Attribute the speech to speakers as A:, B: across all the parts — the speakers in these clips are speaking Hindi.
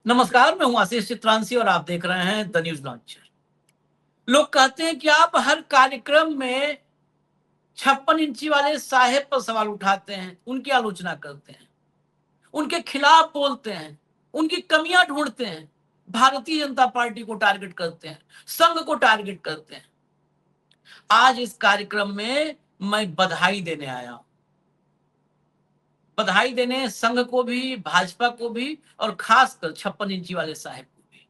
A: नमस्कार, मैं हूं आशीष चित्रांशी और आप देख रहे हैं द न्यूज लॉन्चर। लोग कहते हैं कि आप हर कार्यक्रम में 56 इंची वाले साहेब पर सवाल उठाते हैं, उनकी आलोचना करते हैं, उनके खिलाफ बोलते हैं, उनकी कमियां ढूंढते हैं, भारतीय जनता पार्टी को टारगेट करते हैं, संघ को टारगेट करते हैं। आज इस कार्यक्रम में मैं बधाई देने आया हूं। बधाई देने संघ को भी, भाजपा को भी और खासकर 56 इंची वाले साहेब को भी।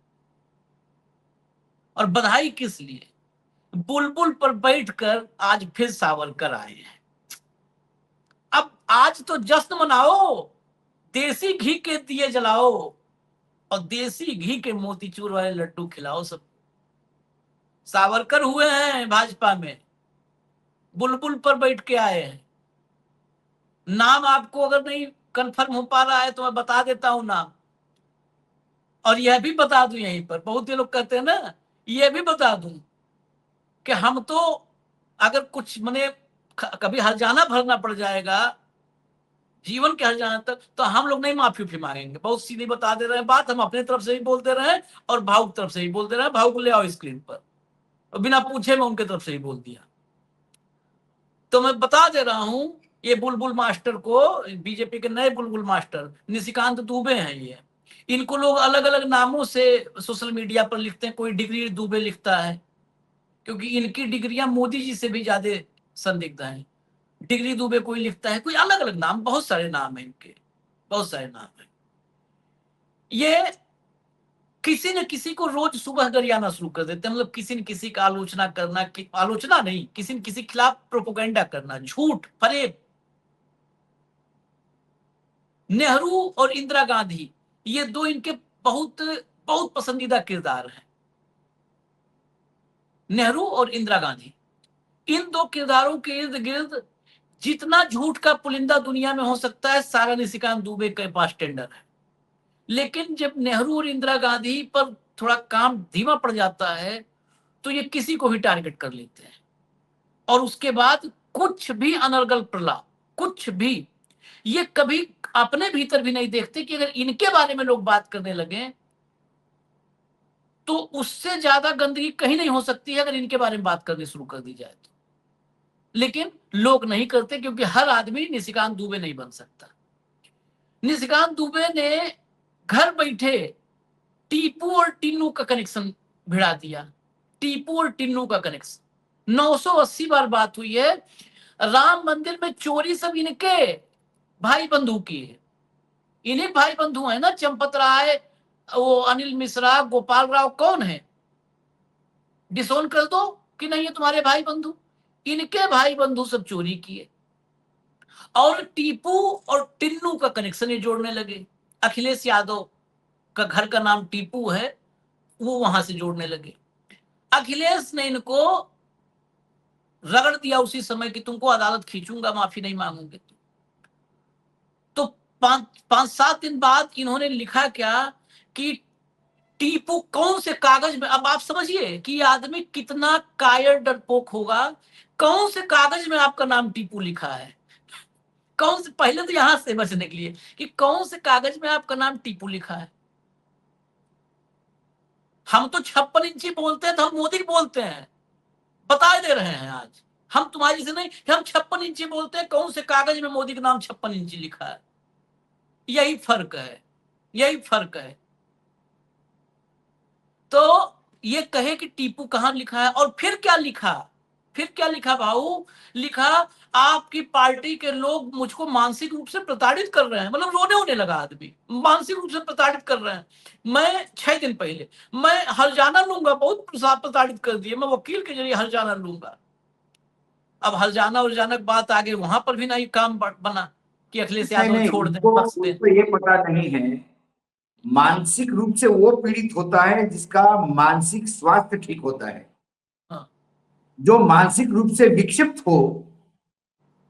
A: और बधाई किस लिए? बुलबुल पर बैठकर आज फिर सावरकर आए हैं। अब आज तो जश्न मनाओ, देसी घी के दिए जलाओ और देसी घी के मोतीचूर वाले लड्डू खिलाओ सब। सावरकर हुए हैं भाजपा में, बुलबुल पर बैठ के आए हैं। नाम आपको अगर नहीं कंफर्म हो पा रहा है तो मैं बता देता हूं नाम। और यह भी बता दूं, यहीं पर बहुत से लोग कहते हैं ना, यह भी बता दूं कि हम तो अगर कुछ मने कभी हर्जाना भरना पड़ जाएगा जीवन के हर्जाना तक, तो हम लोग नहीं माफी मांगेंगे। बहुत सीधी बता दे रहे हैं बात, हम अपने तरफ से ही बोलते रहे हैं और भावुक तरफ से ही बोलते रहे। भावुक को ले आओ स्क्रीन पर, और बिना पूछे मैं उनके तरफ से ही बोल दिया। तो मैं बता दे रहा हूं, ये बुलबुल मास्टर को, बीजेपी के नए बुलबुल मास्टर निशिकांत दुबे हैं ये। इनको लोग अलग अलग नामों से सोशल मीडिया पर लिखते हैं। कोई डिग्री दुबे लिखता है, क्योंकि इनकी डिग्रियां मोदी जी से भी ज्यादा संदिग्ध हैं। डिग्री दुबे कोई लिखता है, कोई अलग अलग नाम, बहुत सारे नाम है इनके, बहुत सारे नाम है। ये किसी न किसी को रोज सुबह गरियाना शुरू कर देते हैं। मतलब किसी न किसी का आलोचना करना, आलोचना नहीं, किसी न किसी के खिलाफ प्रोपोगेंडा करना, झूठ फरेब। नेहरू और इंदिरा गांधी, ये दो इनके बहुत बहुत पसंदीदा किरदार हैं। नेहरू और इंदिरा गांधी, इन दो किरदारों के इर्द गिर्द जितना झूठ का पुलिंदा दुनिया में हो सकता है, सारा निशिकांत दुबे के पास टेंडर है। लेकिन जब नेहरू और इंदिरा गांधी पर थोड़ा काम धीमा पड़ जाता है तो ये किसी को भी टारगेट कर लेते हैं। और उसके बाद कुछ भी अनर्गल प्रलाप, कुछ भी, ये कभी अपने भीतर भी नहीं देखते कि अगर इनके बारे में लोग बात करने लगे तो उससे ज्यादा गंदगी कहीं नहीं हो सकती है अगर इनके बारे में बात करनी शुरू कर दी जाए तो। लेकिन लोग नहीं करते, क्योंकि हर आदमी निशिकांत दुबे नहीं बन सकता। निशिकांत दुबे ने घर बैठे टीपू और टिन्नू का कनेक्शन भिड़ा दिया। टीपू और टिन्नू का कनेक्शन 980 बार बात हुई है। राम मंदिर में चोरी सब इनके भाई बंधु की है। इन्हीं भाई बंधु है ना, चंपत राय, वो अनिल मिश्रा, गोपाल राव, कौन है? डिसोन कर दो कि नहीं है तुम्हारे भाई बंधु। इनके भाई बंधु सब चोरी किए और टीपू और टिन्नू का कनेक्शन ये जोड़ने लगे। अखिलेश यादव का घर का नाम टीपू है, वो वहां से जोड़ने लगे। अखिलेश ने इनको रगड़ दिया उसी समय कि तुमको अदालत खींचूंगा, माफी नहीं मांगूंगे। तो 5-7 दिन बाद इन्होंने लिखा क्या कि टीपू कौन से कागज में, अब आप समझिए कि ये आदमी कितना कायर डरपोक होगा। कौन से कागज में आपका नाम टीपू लिखा है? कौन से, पहले तो यहां से बचने के लिए कि कौन से कागज में आपका नाम टीपू लिखा है। हम तो 56 इंची बोलते हैं तो हम मोदी बोलते हैं, बता दे रहे हैं आज। हम तुम्हारी से नहीं, हम 56 इंची बोलते हैं। कौन से कागज में मोदी का नाम 56 इंची लिखा है? यही फर्क है, यही फर्क है। तो ये कहे कि टीपू कहां लिखा है, और फिर क्या लिखा, फिर क्या लिखा भाऊ? लिखा, आपकी पार्टी के लोग मुझको मानसिक रूप से प्रताड़ित कर रहे हैं। मतलब रोने होने लगा आदमी, मानसिक रूप से प्रताड़ित कर रहे हैं। मैं 6 दिन पहले मैं हर्जाना लूंगा, बहुत प्रताड़ित कर दिए, मैं वकील के जरिए हर्जाना लूंगा। अब हर्जाना उर्जाना की बात आगे वहां पर भी नहीं काम बना कि अखिलेश यादव छोड़ दें, बख्श दें।
B: उनको ये पता नहीं है, मानसिक रूप से वो पीड़ित होता है जिसका मानसिक स्वास्थ्य ठीक होता है।
A: हाँ।
B: जो मानसिक रूप से विक्षिप्त हो,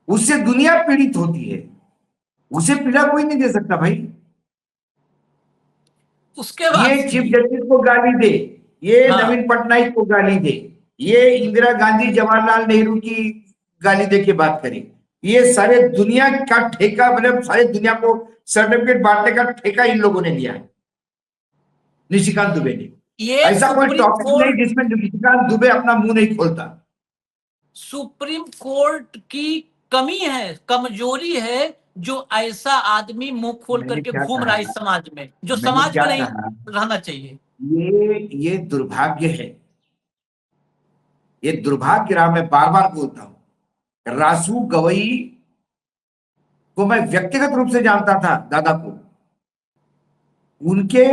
B: उससे दुनिया पीड़ित होती है। उसे पीड़ा कोई नहीं दे सकता भाई।
A: उसके बाद
B: ये चीफ जस्टिस को गाली दे, ये
A: हाँ,
B: नवीन पटनायक को गाली दे, ये इंदिरा गांधी जवाहरलाल नेहरू की गाली दे के बात करे, ये सारे दुनिया का ठेका, मतलब सारे दुनिया को सर्टिफिकेट बांटने का ठेका इन लोगों ने लिया है। निशिकांत दुबे ने।
A: ये
B: ऐसा कोई
A: सुप्रीम
B: टॉपिक नहीं
A: कोर्ट,
B: जिसमें निशिकांत दुबे अपना मुंह नहीं खोलता।
A: सुप्रीम कोर्ट की कमी है, कमजोरी है, जो ऐसा आदमी मुंह खोल
B: मैंने
A: करके
B: क्या
A: घूम रहा
B: कहा,
A: है इस समाज में, जो
B: मैंने
A: समाज
B: क्या
A: में नहीं
B: कहा,
A: रहना चाहिए।
B: ये दुर्भाग्य है, ये दुर्भाग्य रहा। मैं बार बार बोलता हूं, रासू गवई को मैं व्यक्तिगत रूप से जानता था, दादा को। उनके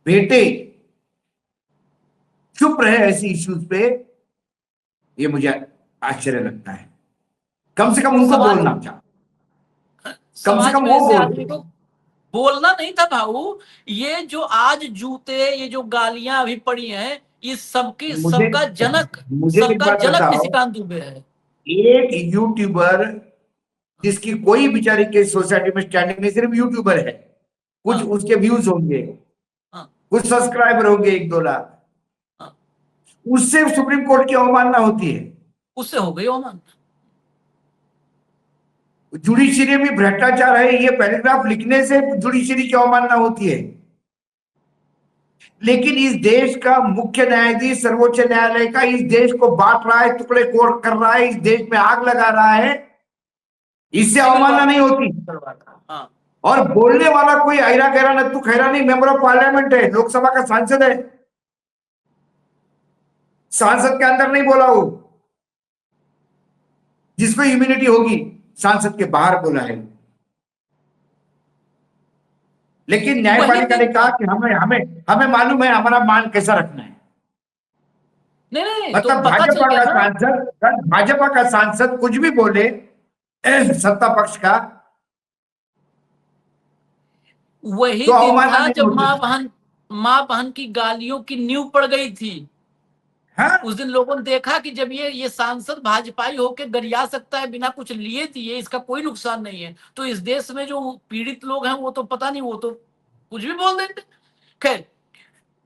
B: बेटे चुप रहे ऐसी इश्यूज पे, ये मुझे आश्चर्य लगता है। कम से कम उनको
A: समाज
B: बोलना था, कम से
A: समाज
B: कम
A: में
B: वो
A: ऐसे आदमी
B: बोलते।
A: को बोलना नहीं था भाऊ। ये जो आज जूते, ये जो गालियां अभी पड़ी हैं, इस सबकी
B: मुझे मुझे एक
A: सबका
B: बात
A: जनक
B: बताओ,
A: निशिकांत दुबे है।
B: एक यूट्यूबर जिसकी कोई बेचारी के सोसाइटी में स्टैंडिंग नहीं, सिर्फ यूट्यूबर है, कुछ
A: हाँ,
B: उसके व्यूज होंगे,
A: हाँ,
B: कुछ सब्सक्राइबर होंगे 1-2 लाख,
A: हाँ,
B: उससे सुप्रीम कोर्ट की अवमानना होती है।
A: उससे हो गई ओमान।
B: जुडिशरी में भ्रष्टाचार है, ये पैराग्राफ लिखने से जुडिशरी की अवमानना होती है। लेकिन इस देश का मुख्य न्यायाधीश सर्वोच्च न्यायालय का इस देश को बांट रहा है, टुकड़े कोड़ कर रहा है, इस देश में आग लगा रहा है, इससे
A: सिविल
B: अवमानना
A: वॉर
B: नहीं होती।
A: करवाता। हाँ,
B: और बोलने वाला कोई ऐरा गहरा नत्थु खैरा नहीं, मेंबर ऑफ पार्लियामेंट है, लोकसभा का सांसद है, सांसद के अंदर नहीं बोला वो, जिसको इम्यूनिटी होगी, सांसद के बाहर बोला है। लेकिन
A: वही
B: न्यायपालिका ने
A: दिन
B: कहा
A: था।
B: कि हमें हमें हमें मालूम है हमारा मान कैसा रखना है।
A: नहीं नहीं, तो
B: मतलब
A: पता चल
B: भाजपा
A: गया
B: का
A: ना।
B: सांसद, भाजपा का सांसद कुछ भी बोले सत्ता पक्ष का,
A: वही
B: तो
A: दिन
B: अवमानना
A: था
B: नहीं
A: जब
B: होती।
A: माँ बहन की गालियों की नींव पड़ गई थी।
B: हाँ,
A: उस दिन लोगों ने देखा कि जब ये सांसद भाजपाई होकर गरिया सकता है बिना कुछ लिए दिए, इसका कोई नुकसान नहीं है, तो इस देश में जो पीड़ित लोग हैं वो तो पता नहीं, वो तो कुछ भी बोल देंगे। खैर,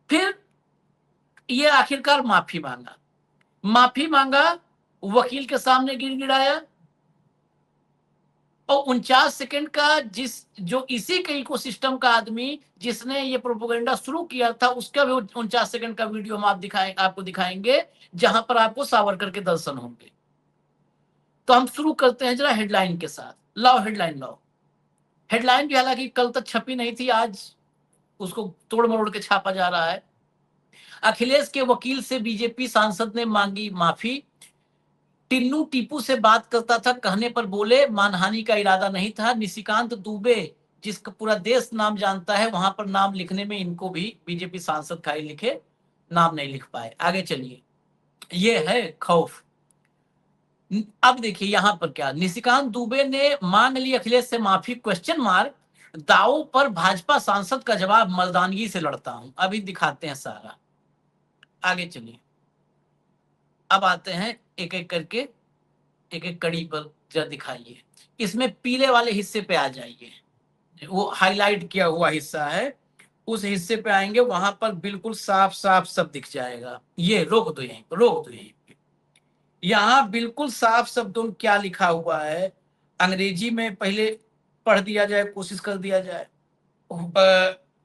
A: फिर ये आखिरकार माफी मांगा, वकील के सामने गिड़गिड़ाया, और 49 सेकंड का जो इसी के इकोसिस्टम का आदमी जिसने ये प्रोपोगंडा शुरू किया था, उसका भी 49 सेकंड का वीडियो हम आपको दिखाएंगे, जहां पर आपको सावरकर के दर्शन होंगे। तो हम शुरू करते हैं जरा हेडलाइन के साथ। लाओ हेडलाइन लाओ। हेडलाइन भी हालांकि कल तक छपी नहीं थी, आज उसको तोड़ मरोड़ के छापा जा रहा है। अखिलेश के वकील से बीजेपी सांसद ने मांगी माफी। टिन्नू टीपू से बात करता था, कहने पर बोले मानहानि का इरादा नहीं था। निशिकांत दुबे, जिसका पूरा देश नाम जानता है, वहां पर नाम लिखने में इनको भी बीजेपी सांसद खाई लिखे, नाम नहीं लिख पाए। आगे चलिए, ये है खौफ। अब देखिए यहां पर क्या, निशिकांत दुबे ने मांग ली अखिलेश से माफी, क्वेश्चन मार्क। दावों पर भाजपा सांसद का जवाब, मर्दानगी से लड़ता हूं। अभी दिखाते हैं सारा, आगे चलिए। अब आते हैं एक एक करके, एक एक कड़ी पर जरा दिखाइए। इसमें पीले वाले हिस्से पे आ जाइए, वो हाईलाइट किया हुआ हिस्सा है, उस हिस्से पे आएंगे, वहां पर बिल्कुल साफ साफ सब दिख जाएगा। ये रोक दो, यहीं रोक दो, यहीं पे। यहाँ बिल्कुल साफ शब्दों में क्या लिखा हुआ है, अंग्रेजी में पहले पढ़ दिया जाए, कोशिश कर दिया जाए।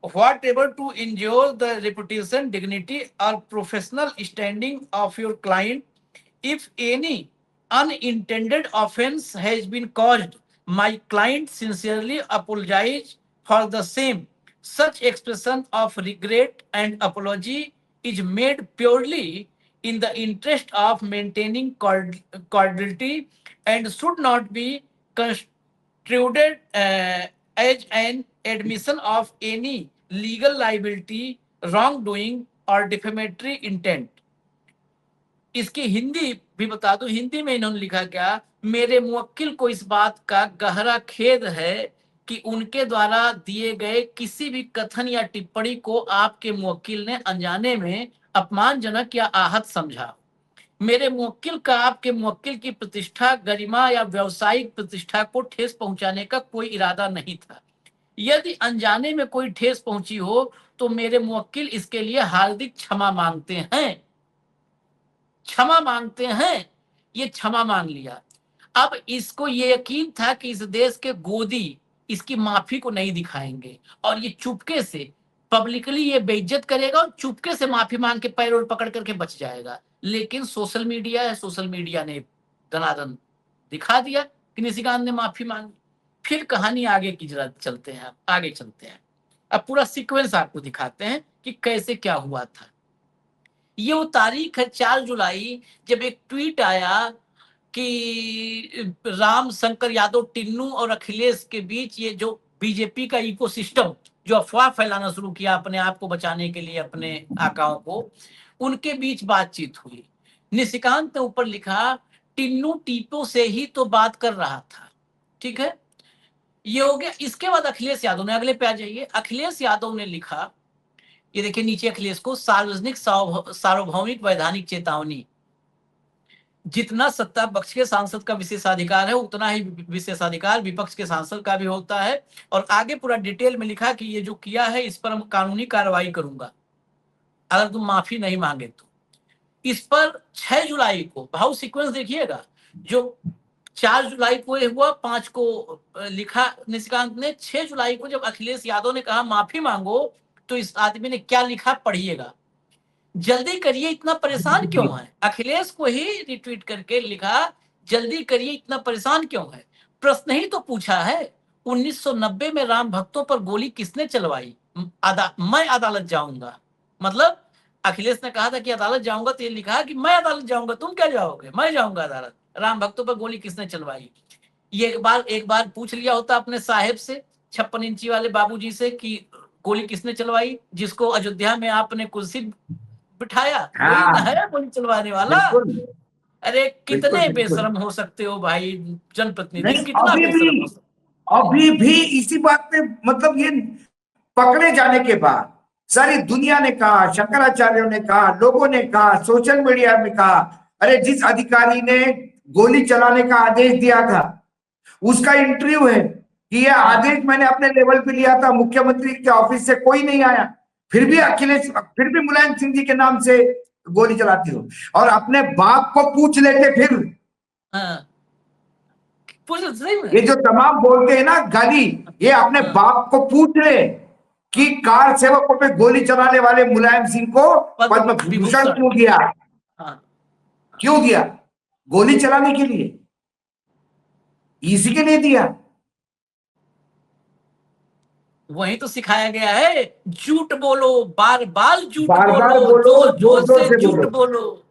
A: Whatever to injure the reputation, dignity or professional standing of your client, if any unintended offense has been caused, my client sincerely apologize for the same. Such expression of regret and apology is made purely in the interest of maintaining cordiality and should not be construed as an admission of any legal liability, wrongdoing or defamatory intent. इसकी हिंदी भी बता दूं, हिंदी में इन्होंने लिखा क्या, मेरे मुवक्किल को इस बात का गहरा खेद है कि उनके द्वारा दिए गए किसी भी कथन या टिप्पणी को आपके मुवक्किल ने अनजाने में अपमानजनक या आहत समझा। मेरे मुवक्किल का आपके मुवक्किल की प्रतिष्ठा, गरिमा या व्यावसायिक प्रतिष्ठा को ठेस पहुंचाने का कोई इरादा नहीं था। यदि अनजाने में कोई ठेस पहुंची हो तो मेरे मुवक्किल इसके लिए हार्दिक क्षमा मांगते हैं। क्षमा मांगते हैं, ये क्षमा मांग लिया। अब इसको ये यकीन था कि इस देश के गोदी इसकी माफी को नहीं दिखाएंगे, और ये चुपके से पब्लिकली ये बेइज्जत करेगा और चुपके से माफी मांग के पैर और पकड़ करके बच जाएगा। लेकिन सोशल मीडिया है, सोशल मीडिया ने दनादन दिखा दिया कि निशिकांत ने माफी मांगी। फिर कहानी आगे की जरा चलते हैं, आगे चलते हैं। अब पूरा सीक्वेंस आपको दिखाते हैं कि कैसे क्या हुआ था। ये वो तारीख है 4 जुलाई, जब एक ट्वीट आया कि राम शंकर यादव, टिन्नू और अखिलेश के बीच ये जो बीजेपी का इकोसिस्टम जो अफवाह फैलाना शुरू किया अपने आप को बचाने के लिए, अपने आकाओं को, उनके बीच बातचीत हुई। निशिकांत ने ऊपर लिखा, टिन्नू टीपो से ही तो बात कर रहा था। ठीक है, ये हो गया। इसके बाद अखिलेश यादव ने, अगले पे आ जाइए, अखिलेश यादव ने लिखा, ये देखिए नीचे अखिलेश को, सार्वजनिक सार्वभौमिक वैधानिक चेतावनी, जितना सत्ता पक्ष के सांसद का विशेषाधिकार है उतना ही विशेषाधिकार विपक्ष के सांसद का भी होता है। और आगे पूरा डिटेल में लिखा कि ये जो किया है इस पर हम कानूनी कार्रवाई करूंगा अगर तुम माफी नहीं मांगे तो। इस पर 6 जुलाई को, भाव सीक्वेंस देखिएगा, जो 4 जुलाई को ये हुआ, 5 को लिखा निशिकांत ने, 6 जुलाई को जब अखिलेश यादव ने कहा माफी मांगो, तो इस आदमी ने क्या लिखा पढ़िएगा। जल्दी करिए, इतना परेशान क्यों है। अखिलेश को ही रिट्वीट करके लिखा, जल्दी करिए, इतना परेशान क्यों है। प्रश्न ही तो पूछा है, 1990 में राम भक्तों पर गोली किसने चलवाई, मैं अदालत जाऊंगा। मतलब अखिलेश ने कहा था कि अदालत जाऊंगा, तो ये लिखा कि मैं अदालत जाऊंगा, तुम क्या जाओगे, मैं जाऊंगा अदालत। राम भक्तों पर गोली किसने चलवाई, ये एक बार पूछ लिया होता अपने साहेब से, 56 इंची वाले बाबूजी से, कि गोली किसने चलवाई, जिसको अयोध्या में आपने कुर्सी बिठाया, वही ना
B: हाँ
A: है गोली चलवाने वाला।
B: बिल्कुल
A: अरे
B: बिल्कुल
A: कितने
B: बिल्कुल।
A: बेशरम हो सकते हो भाई, जनप्रतिनिधि
B: नहीं,
A: कितना बेशरम हो सकते।
B: अभी भी इसी बात पे, मतलब ये पकड़े जाने के बाद सारी दुनिया ने कहा, शंकराचार्यों ने कहा, लोगों ने कहा, सोशल मीडिया में कहा, अरे जिस अधिकारी ने गोली चलाने का आदेश दिया था उसका इंटरव्यू है कि यह आदेश मैंने अपने लेवल पे लिया था, मुख्यमंत्री के ऑफिस से कोई नहीं आया, फिर भी मुलायम सिंह जी के नाम से गोली चलाती हो। और अपने बाप को पूछ लेते फिर।
A: हाँ, पूछ सही में।
B: ये जो तमाम बोलते हैं ना गाली, ये अपने बाप को पूछ ले कि कार सेवकों पे गोली चलाने वाले मुलायम सिंह को पद्म विभूषण क्यों दिया।
A: हाँ,
B: क्यों दिया? गोली चलाने के लिए, इसी के लिए दिया।
A: वही तो सिखाया गया है, झूठ बोलो, बार बार झूठ
B: बार बार
A: बोलो,
B: बोलो,
A: जोर जोर
B: जोर
A: से
B: से
A: झूठ
B: बोलो।
A: बोलो,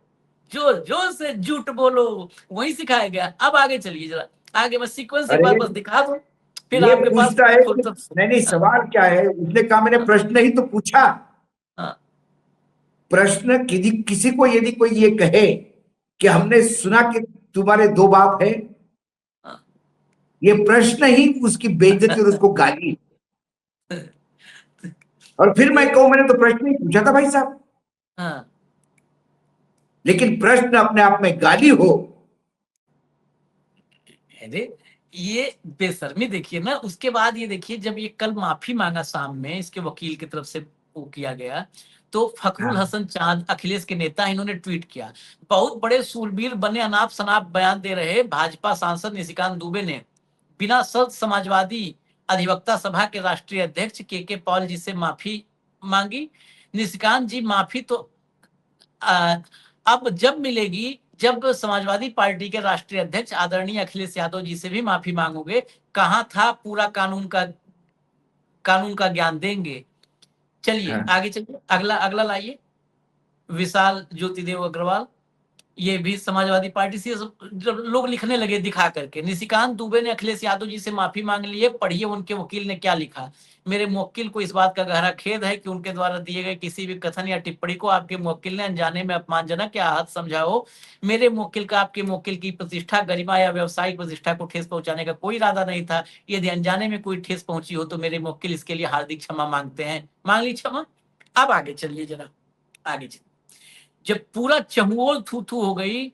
A: जोर जोर से झूठ बोलो, वही सिखाया गया। अब आगे चलिए जरा, आगे मैं सीक्वेंस एक बार
B: अरे
A: बस दिखा दूं, फिर
B: ये
A: आपके पास
B: पूछता है कि
A: फुर्सत।
B: नहीं,
A: हाँ,
B: सवाल क्या है, उसने कहा मैंने प्रश्न ही तो पूछा।
A: हाँ,
B: प्रश्न किसी को यदि कोई ये कहे कि हमने सुना कि तुम्हारे 2 बाप है,
A: हाँ।
B: ये प्रश्न ही उसकी बेइज्जती और उसको गाली। और फिर मैं कहूं मैंने तो प्रश्न ही पूछा था भाई साहब।
A: हाँ,
B: लेकिन प्रश्न अपने आप में गाली हो।
A: अरे ये बेशर्मी देखिए ना। उसके बाद ये देखिए, जब ये कल माफी मांगा शाम में, इसके वकील की तरफ से वो किया गया, तो फखरुल
B: हाँ,
A: हसन चांद, अखिलेश के नेता, इन्होंने ट्वीट किया, बहुत बड़े सूरबीर बने अनाप शनाप बयान दे रहे भाजपा सांसद निशिकांत दुबे ने बिना शर्त समाजवादी अधिवक्ता सभा के राष्ट्रीय अध्यक्ष के पॉल जी से माफी मांगी। निशिकांत जी, माफी तो अब जब मिलेगी जब समाजवादी पार्टी के राष्ट्रीय अध्यक्ष आदरणीय अखिलेश यादव जी से भी माफी मांगोगे। कहां था पूरा कानून का ज्ञान देंगे। चलिए
B: हाँ।
A: आगे चलिए, अगला अगला लाइए। विशाल ज्योतिदेव अग्रवाल, ये भी समाजवादी पार्टी से। जब लोग लिखने लगे दिखा करके, निशिकांत दुबे ने अखिलेश यादव जी से माफी मांग ली है, पढ़िए उनके वकील ने क्या लिखा। मेरे मुवक्किल को इस बात का गहरा खेद है कि उनके द्वारा दिए गए किसी भी कथन या टिप्पणी को आपके मुवक्किल ने अनजाने में अपमानजनक या आहत समझा हो। मेरे मुवक्किल का आपके मुवक्किल की प्रतिष्ठा, गरिमा या व्यवसायिक प्रतिष्ठा को ठेस पहुंचाने का कोई इरादा नहीं था। यदि अनजाने में कोई ठेस पहुंची हो तो मेरे मुवक्किल इसके लिए हार्दिक क्षमा मांगते हैं। मांग ली क्षमा। अब आगे चलिए जरा, आगे चलिए। जब पूरा चहुओल थू थू हो गई,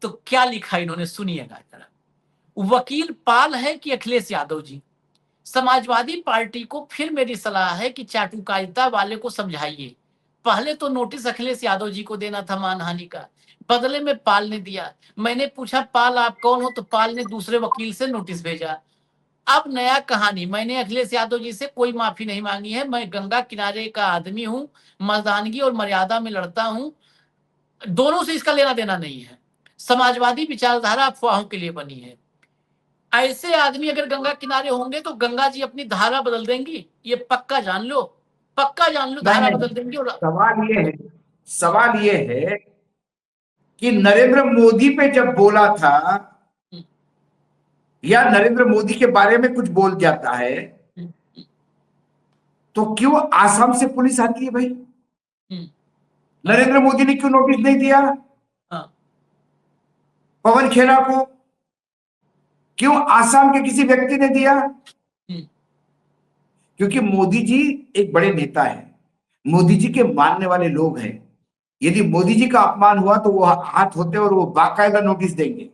A: तो क्या लिखा इन्होंने, सुनिएगा जरा। वकील पाल है कि अखिलेश यादव जी, समाजवादी पार्टी को फिर मेरी सलाह है कि चाटुकारिता वाले को समझाइए। पहले तो नोटिस अखिलेश यादव जी को देना था मानहानि का, बदले में पाल ने दिया। मैंने पूछा पाल आप कौन हो, तो पाल ने दूसरे वकील से नोटिस भेजा। अब नया कहानी, मैंने अखिलेश यादव जी से कोई माफी नहीं मांगी है। मैं गंगा किनारे का आदमी हूं, मर्दानगी और मर्यादा में लड़ता हूं। दोनों से इसका लेना देना नहीं है। समाजवादी विचारधारा अफवाहों के लिए बनी है। ऐसे आदमी अगर गंगा किनारे होंगे तो गंगा जी अपनी धारा बदल देंगी, ये पक्का जान लो, पक्का जान लो,
B: नहीं
A: धारा
B: नहीं,
A: बदल देंगी। और
B: सवाल ये है कि नरेंद्र मोदी पे जब बोला था या नरेंद्र मोदी के बारे में कुछ बोल जाता है तो क्यों आसाम से पुलिस आती है भाई? नरेंद्र मोदी ने क्यों नोटिस नहीं दिया पवन खेरा को? क्यों आसाम के किसी व्यक्ति ने दिया? क्योंकि मोदी जी एक बड़े नेता है, मोदी जी के मानने वाले लोग हैं। यदि मोदी जी का अपमान हुआ तो वो हाथ होते और वो बाकायदा नोटिस देंगे।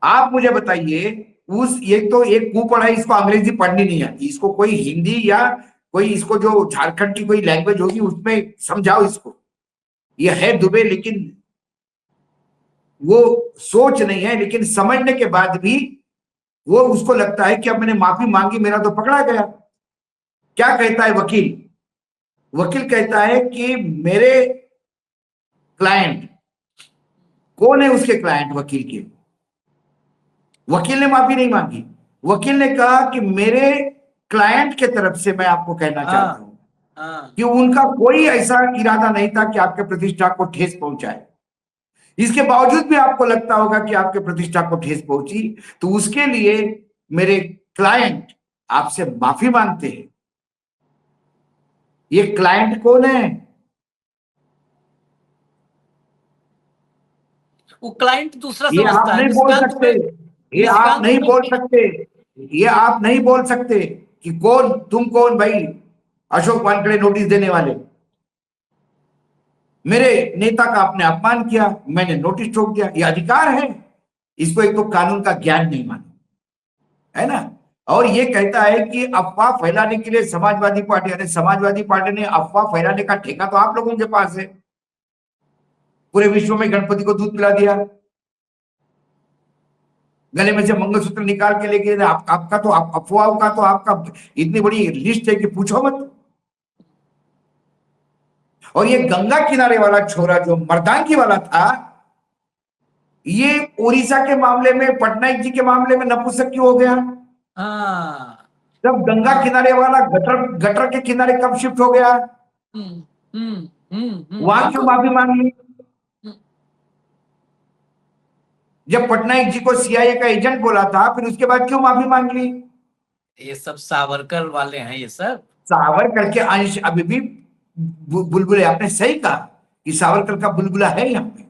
B: आप मुझे बताइए, उस ये तो एक कुपढ़ है, इसको अंग्रेजी पढ़नी नहीं आती, इसको कोई हिंदी या कोई इसको जो झारखंड की कोई लैंग्वेज होगी उसमें समझाओ इसको। ये है दुबे, लेकिन वो सोच नहीं है, लेकिन समझने के बाद भी वो उसको लगता है कि अब मैंने माफी मांगी, मेरा तो पकड़ा गया। क्या कहता है वकील? वकील कहता है कि मेरे क्लाइंट कौन है, उसके क्लाइंट वकील के, वकील ने माफी नहीं मांगी। वकील ने कहा कि मेरे क्लाइंट के तरफ से मैं आपको कहना चाहता हूं कि उनका कोई ऐसा इरादा नहीं था कि आपके प्रतिष्ठा को ठेस पहुंचाए। इसके बावजूद भी आपको लगता होगा कि आपके प्रतिष्ठा को ठेस पहुंची, तो उसके लिए मेरे क्लाइंट आपसे माफी मांगते हैं। ये क्लाइंट कौन है?
A: वो क्लाइंट दूसरा
B: ये आप
A: समझता है।
B: नहीं बोल सकते, ये आप नहीं बोल सकते, ये आप नहीं बोल सकते कि कौन, तुम कौन भाई अशोक वानखेड़े नोटिस देने वाले? मेरे नेता का आपने अपमान किया, मैंने नोटिस ठोक दिया, ये अधिकार है। इसको एक तो कानून का ज्ञान नहीं माना है ना। और ये कहता है कि अफवाह फैलाने के लिए समाजवादी पार्टी, यानी समाजवादी पार्टी ने अफवाह फैलाने का ठेका तो आप लोगों के पास है। पूरे विश्व में गणपति को दूध पिला दिया, गले में से मंगलसूत्र निकाल के लेके आपका तो अफवाहों का तो आपका इतनी बड़ी लिस्ट है कि पूछो मत। और ये गंगा किनारे वाला छोरा जो मर्दांगी वाला था, ये उड़ीसा के मामले में, पटनायक जी के मामले में नपुंसक क्यों हो गया? जब गंगा किनारे वाला गटर गटर के किनारे कब शिफ्ट हो गया? वहां क्यों माफी मांग ली? जब पटनायक जी को सीआईए का एजेंट बोला था, फिर उसके बाद क्यों माफी मांग ली?
A: ये सब सावरकर वाले हैं, ये सब
B: सावरकर के अंश अभी भी बुलबुले। आपने सही कहा कि सावरकर का बुलबुला है यहाँ पे।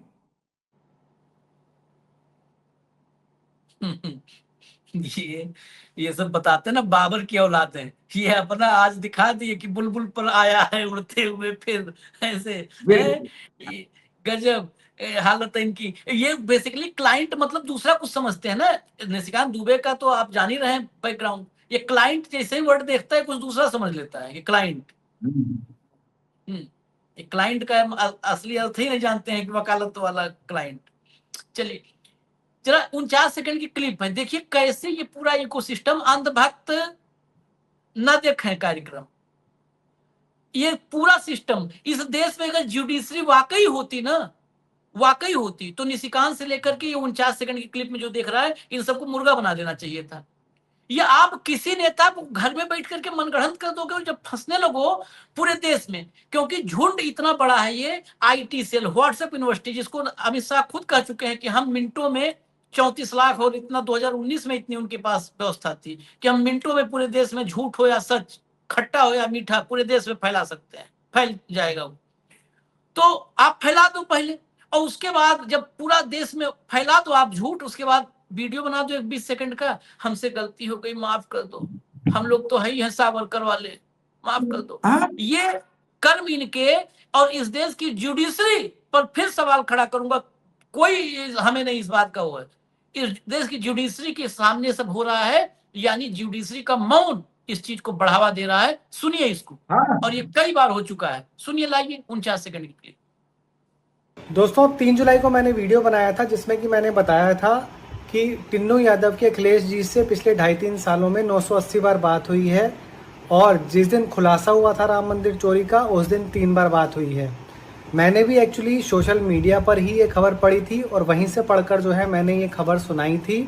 A: ये सब बताते ना बाबर की औलाद है, ये अपना आज दिखा दिए कि बुलबुल पर आया है उड़ते हुए, फिर ऐसे है। गजब हालत है इनकी। ये बेसिकली क्लाइंट मतलब दूसरा कुछ समझते हैं ना। निशिकांत दुबे का तो आप जान ही रहे हैं बैकग्राउंड। ये क्लाइंट जैसे ही वर्ड देखता है कुछ दूसरा समझ लेता है। ये क्लाइंट ये क्लाइंट का असली अर्थ ही नहीं जानते हैं कि वकालत वाला क्लाइंट। चलिए जरा 49 सेकंड की क्लिप है, देखिए कैसे ये पूरा इकोसिस्टम, अंधभक्त न देखें कार्यक्रम, ये पूरा सिस्टम। इस देश में अगर जुडिशरी वाकई होती तो निशिकांत से लेकर के ये 49 सेकंड की क्लिप में जो देख रहा है, इन सबको मुर्गा बना देना चाहिए था। ये आप किसी नेता को घर में बैठ करके मनगढ़ंत कर दोगे और जब फंसने लगो पूरे देश में, क्योंकि झुंड इतना बड़ा है। ये आईटी सेल, व्हाट्सएप यूनिवर्सिटी, जिसको अमित शाह खुद कह चुके हैं कि हम मिनटों में 34 लाख, और इतना 2019 में इतनी उनके पास व्यवस्था थी कि हम मिनटों में पूरे देश में झूठ हो या सच, खट्टा हो या मीठा, पूरे देश में फैला सकते हैं, फैल जाएगा वो। तो आप फैला दो पहले, और उसके बाद जब पूरा देश में फैला दो आप झूठ, उसके बाद वीडियो बना दो 20 सेकंड का, हमसे गलती हो गई, माफ कर दो, हम लोग तो है ही हैं सावरकर वाले, माफ कर दो। ये कर्म इनके, और इस देश की जुडिशरी पर फिर सवाल खड़ा करूंगा, कोई हमें नहीं इस बात का हुआ है। इस देश की जुडिशरी के सामने सब हो रहा है, यानी जुडिशरी का मौन इस चीज को बढ़ावा दे रहा है। सुनिए इसको, और ये कई बार हो चुका है। सुनिए, लाइए 49 सेकंड की क्लिप।
C: दोस्तों 3 जुलाई को मैंने वीडियो बनाया था जिसमें कि मैंने बताया था कि टिन्नू यादव के अखिलेश जी से पिछले 2.5-3 सालों में 980 बार बात हुई है और जिस दिन खुलासा हुआ था राम मंदिर चोरी का उस दिन 3 बार बात हुई है। मैंने भी एक्चुअली सोशल मीडिया पर ही ये खबर पढ़ी थी और वहीं से पढ़कर जो है मैंने ये खबर सुनाई थी।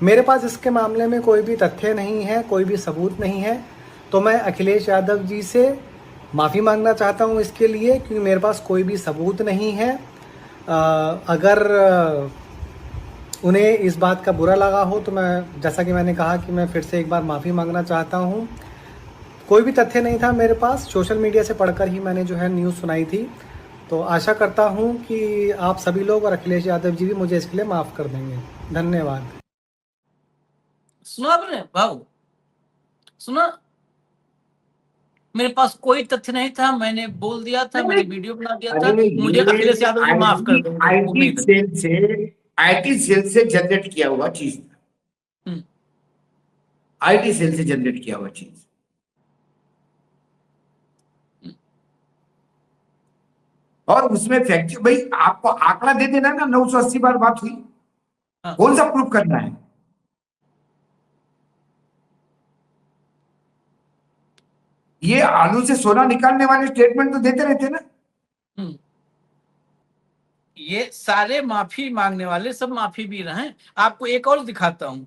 C: मेरे पास इसके मामले में कोई भी तथ्य नहीं है, कोई भी सबूत नहीं है, तो मैं अखिलेश यादव जी से माफ़ी मांगना चाहता हूँ इसके लिए, क्योंकि मेरे पास कोई भी सबूत नहीं है। अगर उन्हें इस बात का बुरा लगा हो तो मैं, जैसा कि मैंने कहा कि मैं फिर से एक बार माफ़ी मांगना चाहता हूँ। कोई भी तथ्य नहीं था मेरे पास, सोशल मीडिया से पढ़कर ही मैंने जो है न्यूज़ सुनाई थी। तो आशा करता हूँ कि आप सभी लोग और अखिलेश यादव जी भी मुझे इसके लिए माफ़ कर देंगे। धन्यवाद।
A: सुना आपने भाऊ, सुना? मेरे पास कोई तथ्य नहीं था, मैंने बोल दिया था, मैंने वीडियो बना दिया था,
B: अरे
A: मुझे अखिलेश यादव जी माफ कर देंगे,
B: आईटी
A: उम्मीद है।
B: सेल से जनरेट किया हुआ चीज,
A: हम्म,
B: आईटी सेल से जनरेट किया हुआ चीज। और उसमें फैक्ट भाई आपको आंकड़ा दे देना ना, 980 बार बात हुई,
A: हाँ।
B: कौन सा प्रूफ करना है? ये आलू से सोना निकालने वाले स्टेटमेंट तो देते रहते ना।
A: हम्म, ये सारे माफी मांगने वाले सब माफी भी रहे हैं। आपको एक और दिखाता हूं,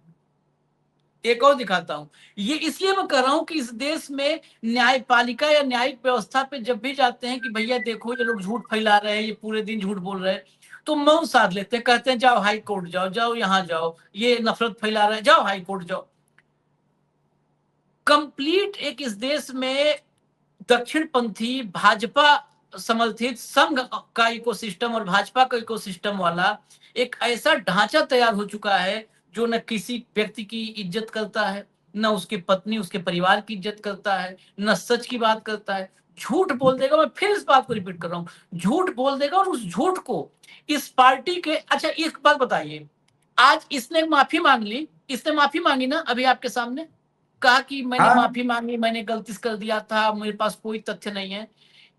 A: एक और दिखाता हूं। ये इसलिए मैं कर रहा हूं कि इस देश में न्यायपालिका या न्यायिक व्यवस्था पे जब भी जाते हैं कि भैया देखो ये लोग झूठ फैला रहे हैं, ये पूरे दिन झूठ बोल रहे हैं, तो मौन साध लेते हैं, कहते हैं जाओ हाई कोर्ट जाओ, जाओ यहां जाओ, ये नफरत फैला रहे हैं, जाओ हाई कोर्ट जाओ। कंप्लीट एक इस देश में दक्षिणपंथी भाजपा समर्थित संघ का इकोसिस्टम और भाजपा का इकोसिस्टम वाला एक ऐसा ढांचा तैयार हो चुका है जो न किसी व्यक्ति की इज्जत करता है, न उसकी पत्नी उसके परिवार की इज्जत करता है, न सच की बात करता है। झूठ बोल देगा, मैं फिर इस बात को रिपीट कर रहा हूं, झूठ बोल देगा और उस झूठ को इस पार्टी के, अच्छा एक बात बताइए, आज इसने माफी मांग ली, इसने माफी मांगी ना अभी आपके सामने, कहा कि मैंने
B: हाँ,
A: माफी मांगी, मैंने गलती कर दिया था, मेरे पास कोई तथ्य नहीं है।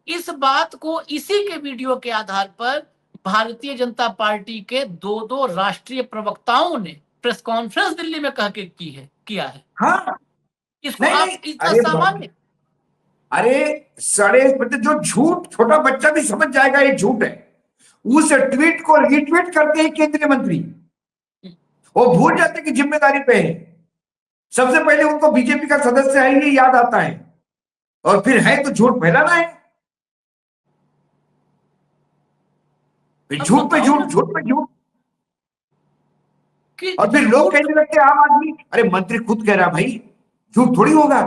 A: इस बात को इसी के वीडियो के आधार पर भारतीय जनता पार्टी के दो राष्ट्रीय प्रवक्ताओं ने प्रेस कॉन्फ्रेंस दिल्ली में कह के किया है।
B: हाँ,
A: इसको
B: नहीं
A: आप
B: नहीं,
A: इतना
B: अरे
A: सामान्य,
B: अरे सड़े मतलब जो झूठ छोटा बच्चा भी समझ जाएगा ये झूठ है, उस ट्वीट को रीट्वीट करते हैं केंद्रीय मंत्री, वो भूल जाते कि जिम्मेदारी पे है। सबसे पहले उनको बीजेपी का सदस्य है ये याद आता है, और फिर है तो झूठ फैलाना है, फिर
A: अब
B: झूठ पे
A: बताओ
B: झूठ,
A: ना
B: झूठ पे झूठ।
A: कि
B: और फिर लोग
A: झूठ,
B: कहने लगते आम आदमी, अरे मंत्री खुद कह रहा भाई झूठ थोड़ी होगा।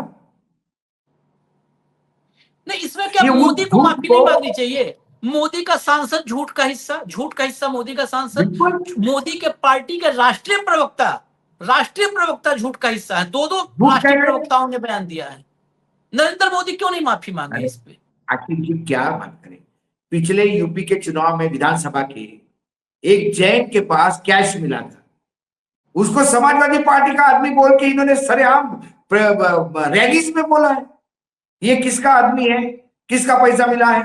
A: नहीं इसमें क्या
B: ये उस
A: मोदी को
B: झूठ
A: माफी
B: को,
A: नहीं मांगनी चाहिए? मोदी का सांसद झूठ का हिस्सा, झूठ का हिस्सा मोदी का सांसद,
B: बिल्कुल
A: मोदी के पार्टी के राष्ट्रीय प्रवक्ता झूठ का हिस्सा है। दो
B: झूठ कह
A: राष्ट्रीय
B: रहे हैं।
A: प्रवक्ताओं ने बयान दिया है। नरेंद्र मोदी क्यों नहीं माफी मांगे
B: अरे
A: इस पे?
B: आखिर ये क्या बात करें, पिछले यूपी के चुनाव में विधानसभा के एक जैन के पास कैश मिला था, उसको समाजवादी पार्टी का आदमी बोल के इन्होंने सरेआम रैलीज में बोला है ये किसका आदमी है, किसका पैसा मिला है,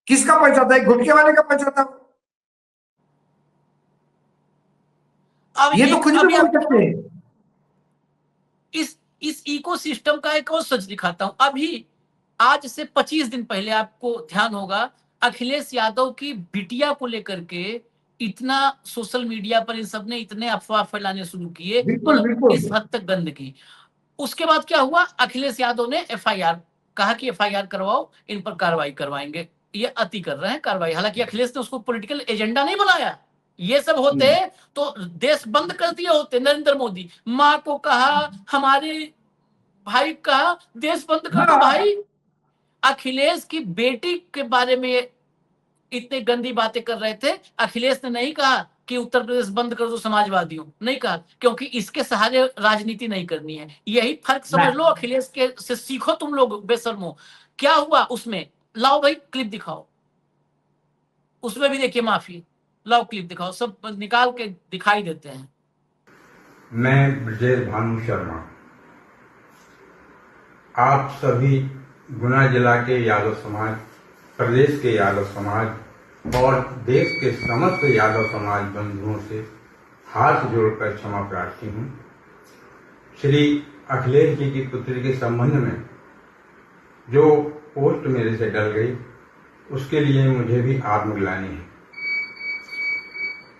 B: किसका पैसा था, एक गुटके वाले का पैसा था।
A: अब
B: ये तो
A: एक
B: कुछ भी
A: अभी
B: बोल
A: आपको
B: सकते हैं।
A: इस इकोसिस्टम का एक और सच दिखाता हूं। अभी आज से 25 दिन पहले आपको ध्यान होगा, अखिलेश यादव की बिटिया को लेकर के इतना सोशल मीडिया पर इन सब ने इतने अफवाह फैलाने शुरू किए,
B: बिल्कुल
A: मतलब
B: बिल्कुल।
A: इस हद तक गंदगी। उसके बाद क्या हुआ, अखिलेश यादव ने एफआईआर, कहा कि एफआईआर करवाओ, इन पर कार्रवाई करवाएंगे, ये अति कर रहे हैं कार्रवाई। हालांकि अखिलेश ने उसको पॉलिटिकल एजेंडा नहीं बनाया, ये सब होते तो देश बंद कर दिए होते। नरेंद्र मोदी माँ को कहा, हमारे भाई कहा देश बंद कर दो
B: हाँ,
A: भाई। अखिलेश की बेटी के बारे में इतनी गंदी बातें कर रहे थे, अखिलेश ने नहीं कहा कि उत्तर प्रदेश बंद कर दो समाजवादियों, नहीं कहा, क्योंकि इसके सहारे राजनीति नहीं करनी है। यही फर्क समझ लो, अखिलेश के से सीखो तुम लोग बेशर्मो। क्या हुआ उसमें, लाओ भाई क्लिप दिखाओ, उसमें भी देखिए माफी, लाओ क्लिप दिखाओ, सब निकाल के दिखाई देते हैं।
D: मैं ब्रजेश भानु शर्मा आप सभी गुना जिला के यादव समाज, प्रदेश के यादव समाज और देश के समस्त यादव समाज बंधुओं से हाथ जोड़कर क्षमा प्रार्थी हूँ। श्री अखिलेश जी की पुत्री के संबंध में जो पोस्ट मेरे से डल गई, उसके लिए मुझे भी आत्मग्लानि है।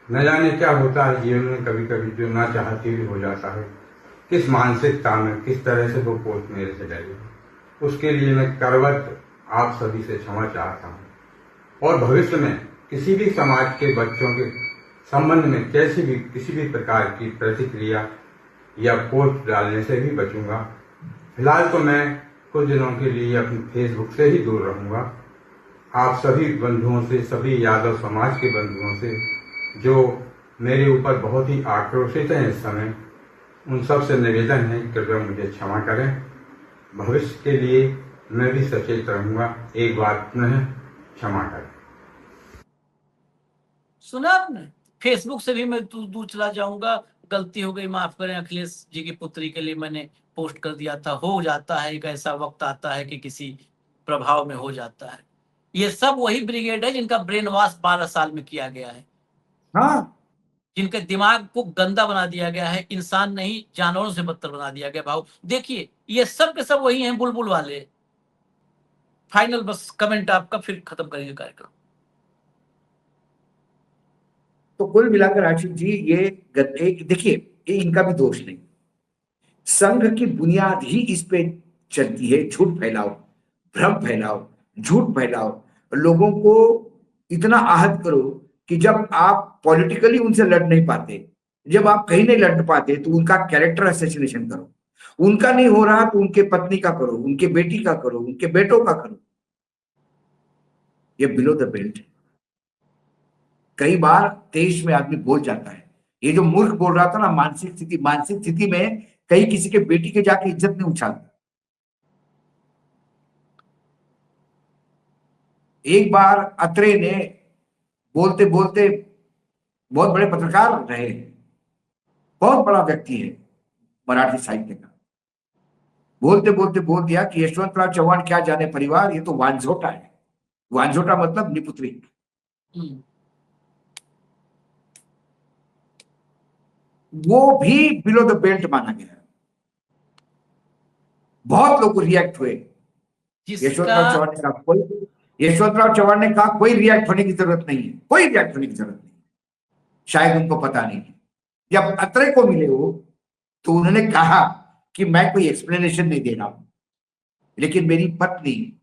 D: न जाने क्या होता है जीवन में, कभी कभी जो ना चाहते भी हो जाता है। किस मानसिकता में, किस तरह से वो पोस्ट मेरे से डली, उसके लिए मैं करवट आप सभी से क्षमा चाहता हूँ। और भविष्य में किसी भी समाज के बच्चों के संबंध में किसी भी प्रकार की प्रतिक्रिया या पोस्ट डालने से भी बचूंगा। फिलहाल तो मैं कुछ दिनों के लिए अपने फेसबुक से ही दूर रहूंगा। आप सभी बंधुओं से, सभी यादव समाज के बंधुओं से जो मेरे ऊपर बहुत ही आक्रोशित हैं इस समय, उन सब से निवेदन है कृपया मुझे क्षमा करें। भविष्य के लिए मैं भी सचेत रहूंगा। एक बार पुनः क्षमा करें।
A: सुना आपने? फेसबुक से भी मैं दूर चला जाऊंगा, गलती हो गई, माफ करें, अखिलेश जी की पुत्री के लिए मैंने पोस्ट कर दिया था। हो जाता है, एक ऐसा वक्त आता है कि किसी प्रभाव में हो जाता है। ये सब वही ब्रिगेड है जिनका ब्रेन वॉश 12 साल में किया गया है,
B: हाँ,
A: जिनके दिमाग को गंदा बना दिया गया है, इंसान नहीं जानवरों से बदतर बना दिया गया। भाव देखिए, ये सब के सब वही हैं, बुलबुल वाले। फाइनल बस कमेंट आपका, फिर खत्म करेंगे कार्यक्रम।
B: तो कुल मिलाकर आशिक जी ये देखिए, ये इनका भी दोष नहीं। संघ की बुनियाद ही इस पे चलती है, झूठ फैलाओ, भ्रम फैलाओ, झूठ फैलाओ, लोगों को इतना आहत करो कि जब आप पॉलिटिकली उनसे लड़ नहीं पाते, जब आप कहीं नहीं लड़ पाते, तो उनका कैरेक्टर असैसिनेशन करो। उनका नहीं हो रहा तो उनके पत्नी का करो, उनके बेटी का करो, उनके बेटों का करो। ये बिलो द बेल्ट है। कई बार देश में आदमी बोल जाता है, ये जो मूर्ख बोल रहा था ना, मानसिक स्थिति में कहीं किसी के बेटी के जाके इज्जत नहीं उछालता। एक बार अत्रे ने बोलते बोलते, बहुत बड़े पत्रकार रहे, बहुत बड़ा व्यक्ति है मराठी साहित्य का, बोलते बोलते बोल दिया कि यशवंतराव चव्हाण क्या जाने परिवार, ये तो वांझोटा है। वांझोटा मतलब निपुत्री। वो भी बिलो द बेल्ट माना गया। बहुत लोग रिएक्ट हुए। यशवंतराव चव्हाण ने कहा कोई रिएक्ट होने की जरूरत नहीं है, कोई रिएक्ट होने की जरूरत नहीं, शायद उनको पता नहीं है। जब अत्रे को मिले वो, तो उन्होंने कहा कि मैं कोई एक्सप्लेनेशन नहीं दे रहा हूं, लेकिन मेरी पत्नी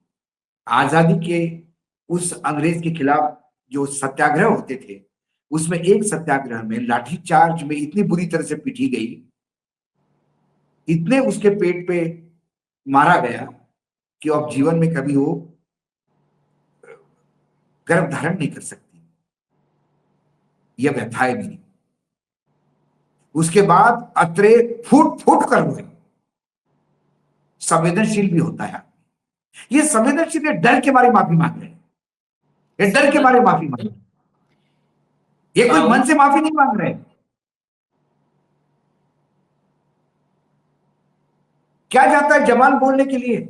B: आजादी के उस अंग्रेज के खिलाफ जो सत्याग्रह होते थे, उसमें एक सत्याग्रह में लाठीचार्ज में इतनी बुरी तरह से पीटी गई, इतने उसके पेट पे मारा गया कि अब जीवन में कभी वो गर्भ धारण नहीं कर सकती, यह व्यथाएं भी नहीं। उसके बाद अत्रे फूट फूट कर हुए। संवेदनशील भी होता है। ये संवेदनशील डर के मारे माफी मांग रहे हैं, ये डर के मारे माफी मांग रहे हैं, ये कोई मन से माफी नहीं मांग रहे। क्या जाता है जवान बोलने के लिए,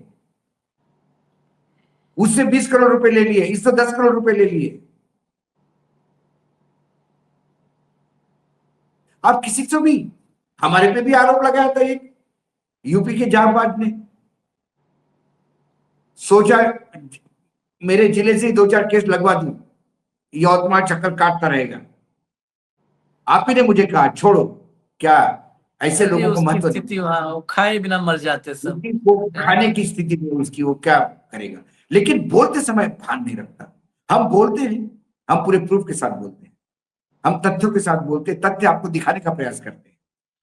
B: उससे 20 करोड़ रुपए ले लिए, इससे 10 करोड़ रुपए ले लिए। आप किसी से भी, हमारे पे भी आरोप लगाया था एक यूपी के जाबाज ने, सोचा मेरे जिले से 2-4 केस लगवा दूं, यवतमाल चक्कर काटता रहेगा। आप ही ने मुझे कहा छोड़ो, क्या ऐसे लोगों को महत्व
A: स्थिति खाए बिना मर जाते सब,
B: वो खाने की स्थिति में उसकी, वो क्या करेगा। लेकिन बोलते समय भान नहीं रखता। हम बोलते हैं, हम पूरे प्रूफ के साथ बोलते हैं, हम तथ्यों के साथ बोलते हैं, तथ्य आपको दिखाने का प्रयास करते हैं।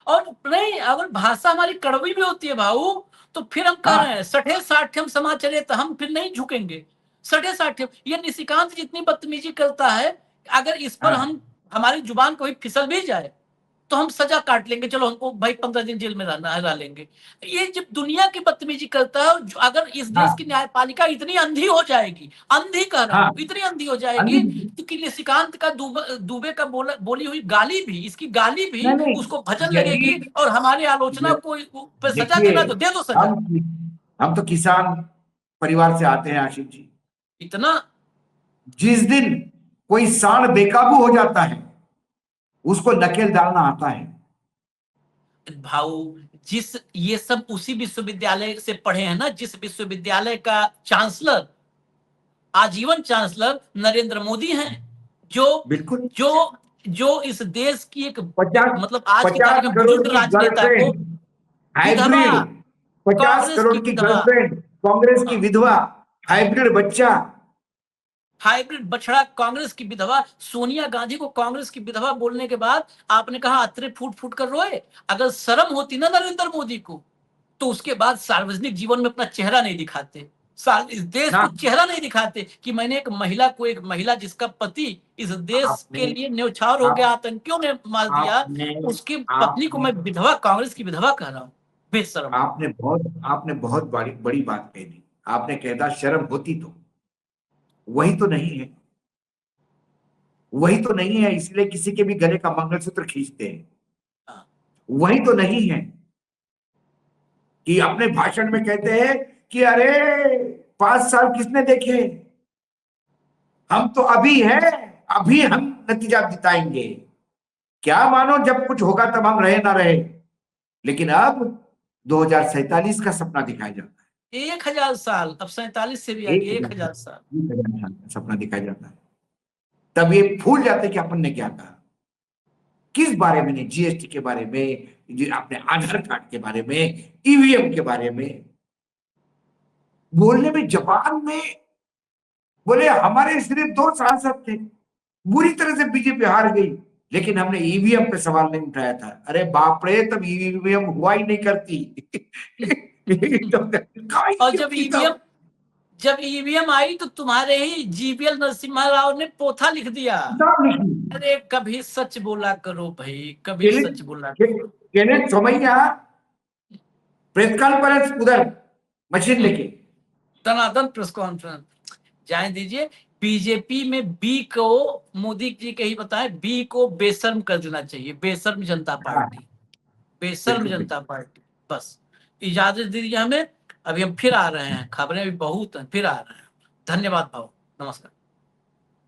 A: और नहीं, अगर भाषा हमारी कड़वी भी होती है भाऊ, तो फिर हम कह रहे हैं 60-60 समाज चले तो हम फिर नहीं झुकेंगे। 60-60 ये निशिकांत जितनी बदतमीजी करता है, अगर इस पर हम हमारी जुबान कभी फिसल भी जाए तो हम सजा काट लेंगे, चलो हमको भाई 15 दिन जेल में रहना लेंगे। ये जब दुनिया की बदतमीजी करता है, अगर इस देश की न्यायपालिका इतनी अंधी हो जाएगी, अंधी कह रहा हूं, इतनी अंधी हो जाएगी कि निशिकांत का दुबे का बोली हुई गाली भी, इसकी गाली भी उसको भजन लगेगी, और हमारी आलोचना को सजा देना तो दे दो सजा।
B: हम तो किसान परिवार से आते हैं आशिक जी।
A: इतना
B: जिस दिन कोई सांड बेकाबू हो जाता है, उसको नकेल डालना आता है।
A: भाऊ, जिस ये सब उसी विश्वविद्यालय से पढ़े हैं ना, जिस विश्वविद्यालय का चांसलर, आजीवन चांसलर नरेंद्र मोदी हैं, जो
B: बिल्कुल।
A: जो जो इस देश की एक
B: 50
A: मतलब आज की तारीख
B: 50
A: में
B: करोड़
A: बुजुर्ग
B: की
A: राजनेता को
B: गर्लफ्रेंड
A: विधवा,
B: हाइब्रिड, 50
A: कांग्रेस
B: करोड़
A: की
B: की
A: विधवा,
B: गर्लफ्रेंड कांग्रेस की
A: हाँ,
B: विधवा, हाइब्रिड बच्चा।
A: हाइब्रिड बछड़ा कांग्रेस की विधवा, सोनिया गांधी को कांग्रेस की विधवा बोलने के बाद आपने कहा अतरे फूट फूट कर रोए। अगर शर्म होती ना नरेंद्र मोदी को, तो उसके बाद सार्वजनिक जीवन में अपना चेहरा नहीं दिखाते, इस देश
B: ना
A: को चेहरा नहीं दिखाते कि मैंने एक महिला जिसका पति इस देश
B: आपने
A: के लिए न्यौछावर हो गया,
B: आप,
A: आतंकियों ने मार दिया,
B: आपने
A: उसकी पत्नी को
B: आपने
A: मैं विधवा, कांग्रेस की विधवा कह रहा हूं। बेशर्म।
B: आपने बहुत बड़ी बड़ी बात कह दी। आपने कहता शर्म होती तो, वही तो नहीं है, वही तो नहीं है, इसलिए किसी के भी गले का मंगलसूत्र खींचते हैं।
A: हाँ।
B: वही तो नहीं है कि अपने भाषण में कहते हैं कि अरे 5 साल किसने देखे, हम तो अभी हैं, अभी हम नतीजा दिखाएंगे। क्या मानो जब कुछ होगा तब हम रहे ना रहे, लेकिन अब 2047 का सपना दिखाया जाता
A: 1000 साल, अब 47 से भी
B: है।
A: आगे 1000 साल।
B: 1000 साल का सपना दिखाया जाता है। तब ये भूल जाते कि अपन ने क्या कहा, किस बारे में, जीएसटी के बारे में, अपने आधार कार्ड के बारे में, ईवीएम के बारे में बोलने में, जबान में बोले हमारे सिर्फ 2 सांसद थे, बुरी तरह से बीजेपी हार गई, लेकिन हमने ईवीएम पे सवाल नहीं उठाया था। अरे बाप रे, तब ईवीएम हुआ ही नहीं करती।
A: और जब ईवीएम आई तो तुम्हारे ही जीवीएल नरसिम्हा राव ने पोथा लिख दिया। अरे कभी सच बोला करो भाई, कभी सच बोला करो।
B: केनेथ सोमैया प्रेस कॉन्फ्रेंस उधर मशीन लेके
A: तनातन प्रेस कॉन्फ्रेंस जाने दीजिए। बीजेपी में बी को, मोदी जी के ही बताए, बी को बेशर्म कर देना चाहिए, बेशर्म जनता पार्टी, बेशर्म
B: बिल्कुल
A: जनता पार्टी। बस इजाजत दीजिए हमें, अभी हम फिर आ रहे हैं, खबरें भी बहुत हैं, फिर आ रहे हैं। धन्यवाद भाव, नमस्कार।